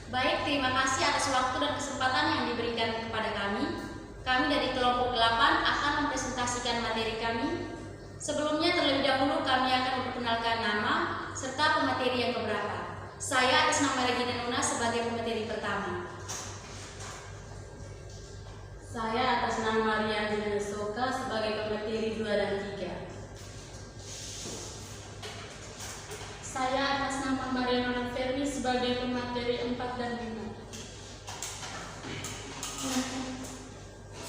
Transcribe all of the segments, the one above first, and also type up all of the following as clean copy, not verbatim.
Baik, terima kasih atas waktu dan kesempatan yang diberikan kepada kami. Kami dari kelompok 8 akan mempresentasikan materi kami. Sebelumnya terlebih dahulu kami akan memperkenalkan nama serta pemateri yang keberapa. Saya atas nama Regina Nuna sebagai pemateri pertama. Saya atas nama Rian Soka sebagai pemateri 2 dan 3. Saya atas nama Mariana Fermi sebagai pemateri 4 dan 5.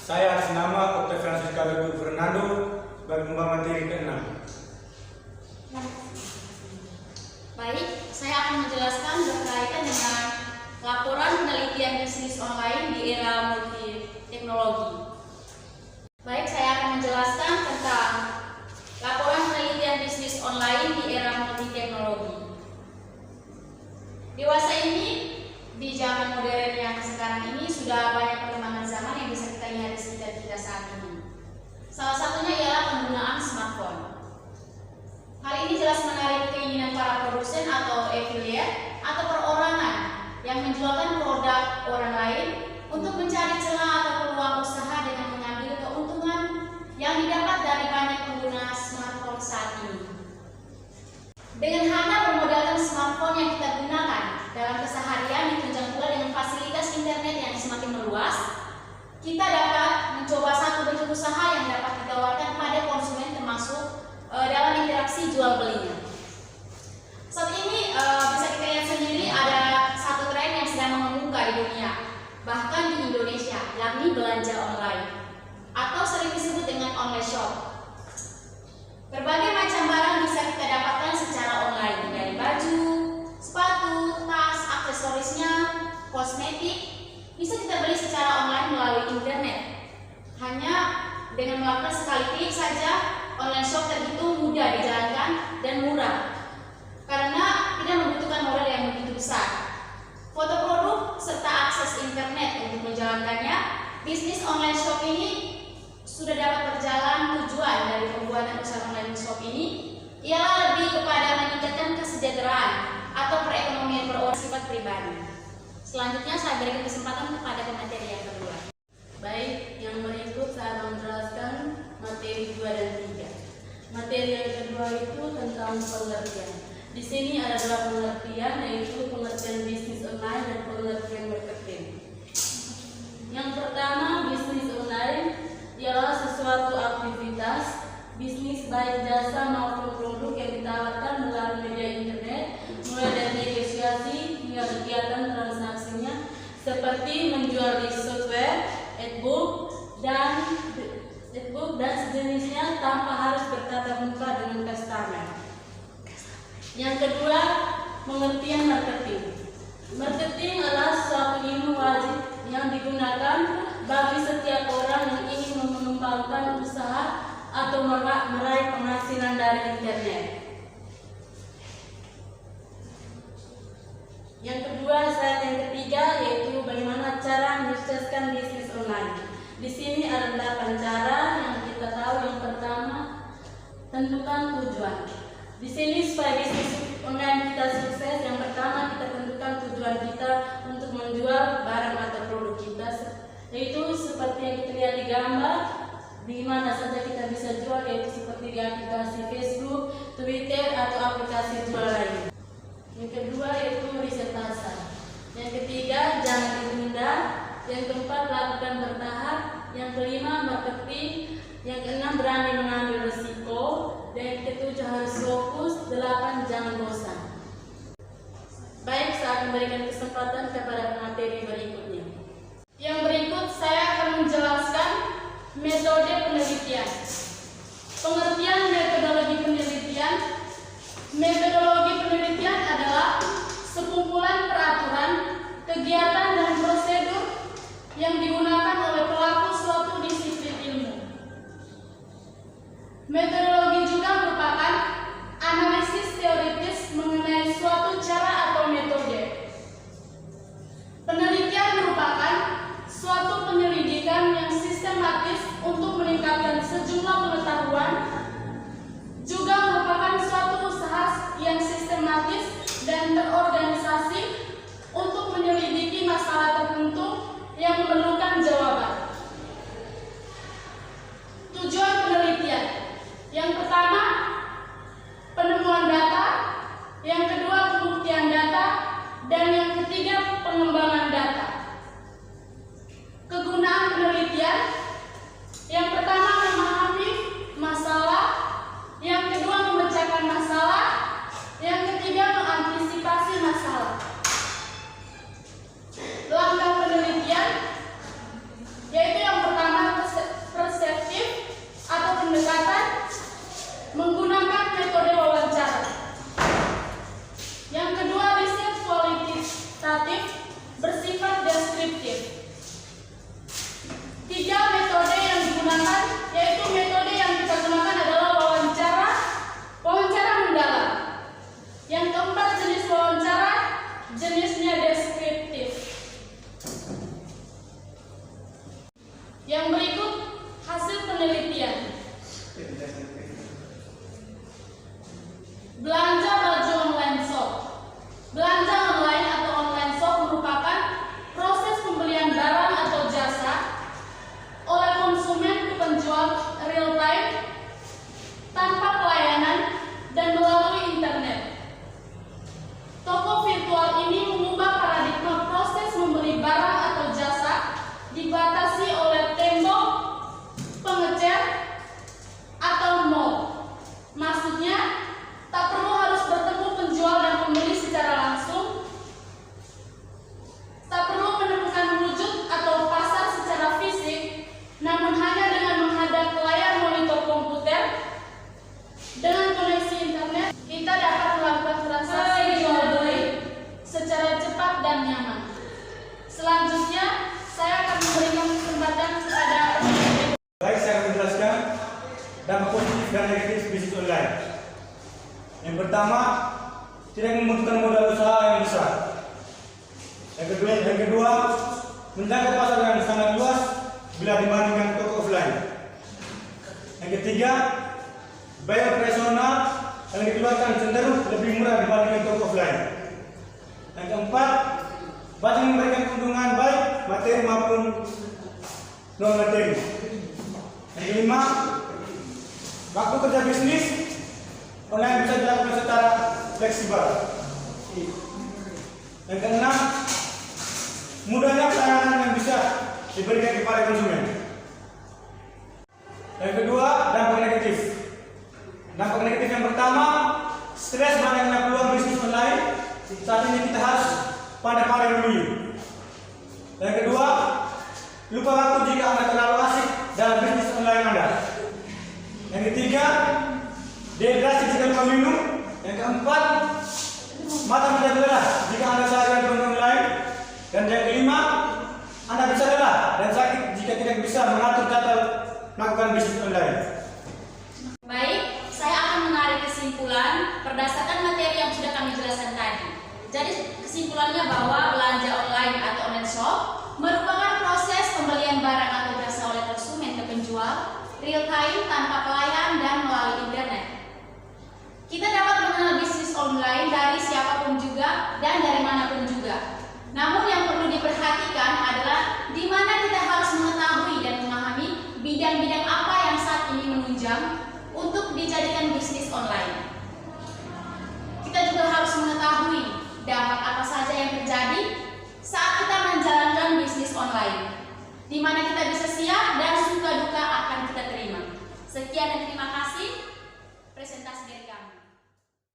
Saya atas nama Dr. Francisca Lebu Fernando sebagai pemateri ke-6. Baik, saya akan menjelaskan berkaitan dengan laporan penelitian bisnis online di era multi-teknologi. Baik, saya akan menjelaskan tentang laporan penelitian bisnis online di era multi-teknologi. Dewasa ini, di zaman modern yang sekarang ini, sudah banyak perkembangan zaman yang bisa kita lihat di sekitar kita saat ini. Salah satunya ialah penggunaan smartphone. Hal ini jelas menarik keinginan para produsen atau affiliate atau perorangan yang menjualkan produk orang lain untuk mencari celah atau peluang usaha dengan mengambil keuntungan yang didapat dari banyak pengguna smartphone saat ini. Dengan hanya bermodalkan smartphone yang kita gunakan dalam keseharian ditunjang pula dengan fasilitas internet yang semakin meluas, kita dapat mencoba satu bentuk usaha yang dapat ditawarkan pada konsumen termasuk dalam interaksi jual belinya. Saat ini bisa kita lihat sendiri ada satu tren yang sedang mengemuka di dunia, bahkan di Indonesia, yakni belanja online atau sering disebut dengan online shop. Berbagai macam barang bisa kita dapatkan secara online, dari baju, sepatu, tas, aksesorisnya, kosmetik, bisa kita beli secara online melalui internet. Hanya dengan melakukan sekali klik saja, online shop terhitung mudah dijalankan dan murah, karena tidak membutuhkan modal yang begitu besar. Foto produk serta akses internet untuk menjalankannya, bisnis online shop ini sudah dapat berjalan. Tujuan dari pembuatan usaha online shop ini ialah lebih kepada meningkatkan kesejahteraan atau perekonomian perorangan sifat pribadi. Selanjutnya saya berikan kesempatan kepada pemateri yang kedua. Baik, yang berikut saya akan menjelaskan materi 2 dan 3. Materi yang kedua itu tentang pengertian. Di sini ada 2 pengertian, yaitu pengertian bisnis online dan pengertian marketing. Yang pertama, bisnis online ialah sesuatu aktivitas bisnis baik jasa maupun produk yang ditawarkan melalui media internet, mulai dari negosiasi hingga kegiatan transaksinya seperti menjual software, e-book dan sejenisnya tanpa harus bertatap muka dengan customer. Yang kedua, pengertian marketing. Marketing adalah suatu ilmu wajib yang digunakan bagi setiap orang yang ingin mengembangkan usaha atau meraih penghasilan dari internet. Yang kedua, slide yang ketiga, yaitu bagaimana cara menyukseskan bisnis online. Di sini ada 8 cara yang kita tahu. Yang pertama, tentukan tujuan. Di sini supaya bisnis online kita sukses, yang pertama kita tentukan tujuan kita untuk menjual barang atau produk kita, yaitu seperti yang kita lihat di gambar, di mana saja kita bisa jual, yaitu seperti di aplikasi Facebook, Twitter, atau aplikasi jual lain. Yang kedua yaitu riset pasar. Yang ketiga, jangan ditunda. Yang keempat, lakukan bertahap. Yang kelima, marketing. Yang keenam, berani mengambil risiko. Dan yang ketujuh, harus fokus. 8, jangan bosan. Baik, saya akan memberikan kesempatan kepada pemateri berikutnya. Yang berikut saya akan menjelaskan metode penelitian. Pengertian metodologi penelitian. Metodologi penelitian adalah sekumpulan peraturan, kegiatan dan prosedur yang digunakan oleh pelaku suatu disiplin ilmu. Metodologi juga merupakan analisis teoritis mengenai suatu cara atau metode. Penelitian merupakan suatu penyelidikan yang sistematis untuk meningkatkan sejumlah pengetahuan, juga merupakan suatu usaha yang pengembangan data. Kegunaan penelitian, yang pertama memahami masalah, yang kedua memecahkan masalah, yang ketiga mengantisipasi masalah. Langkah penelitian yaitu yang pertama perseptif atau pendekatan menggunakan metode wawancara. Yang kedua riset kualitatif bersifat deskriptif. 3 metode yang digunakan yaitu metode yang kita gunakan adalah wawancara mendalam. Yang keempat jenis wawancara jenisnya deskriptif. Yang berikut hasil penelitian. Belanja baju online shop. Belanja online atau online shop merupakan proses pembelian barang atau jasa oleh konsumen ke penjual real time tanpa pelayanan dan melalui internet. Toko virtual ini mengubah paradigma proses membeli barang atau jasa dibatasi oleh tembok, pengecer, atau mall. Maksudnya, tak perlu harus bertemu penjual dan pembeli secara langsung, tak perlu menemukan wujud atau pasar secara fisik, namun hanya dengan menghadap layar monitor komputer dengan koneksi internet, kita dapat melakukan transaksi jual beli secara cepat dan nyaman. Selanjutnya, saya akan memberikan kesempatan kepada Baik, saya akan menjelaskan dampak positif dan negatif bisnis online. Yang pertama, tidak membutuhkan modal usaha yang besar. Yang kedua, menjangkau pasar yang sangat luas bila dibandingkan toko offline. Yang ketiga, biaya operasional yang dikeluarkan cenderung lebih murah dibandingkan toko offline. Yang keempat, banyak memberikan keuntungan baik materi maupun non materi. Yang kelima, waktu kerja bisnis online bisa dilakukan secara fleksibel. Yang keenam, mudahnya pelayanan yang bisa diberikan kepada konsumen. Yang kedua, dampak negatif. Dampak negatif yang pertama, stres banyaknya peluang bisnis online. Saat ini kita harus pandai-pandai dulu. Yang kedua, lupa waktu jika Anda terlalu asik dalam bisnis online Anda. Yang ketiga, dehidrasi jika lupa minum. Yang keempat, mata menjadi lelah jika Anda seharian beronline online. Dan yang kelima, Anda bisa lelah dan sakit jika tidak bisa mengatur jadwal melakukan bisnis online. Baik, saya akan menarik kesimpulan berdasarkan materi yang sudah kami jelaskan tadi. Jadi kesimpulannya bahwa belanja online atau online shop merupakan proses pembelian barang atau jasa oleh konsumen ke penjual real time tanpa pelayan dan melalui internet. Kita dapat mengenal bisnis online dari siapapun juga dan dari manapun juga. Namun yang perlu diperhatikan adalah di mana kita harus mengetahui dan memahami bidang-bidang apa yang saat ini menunjang untuk dijadikan bisnis online. Kita juga harus mengetahui dampak apa saja yang terjadi saat kita menjalankan bisnis online, di mana kita bisa siap dan suka duka akan kita terima. Sekian dan terima kasih presentasi dari kami.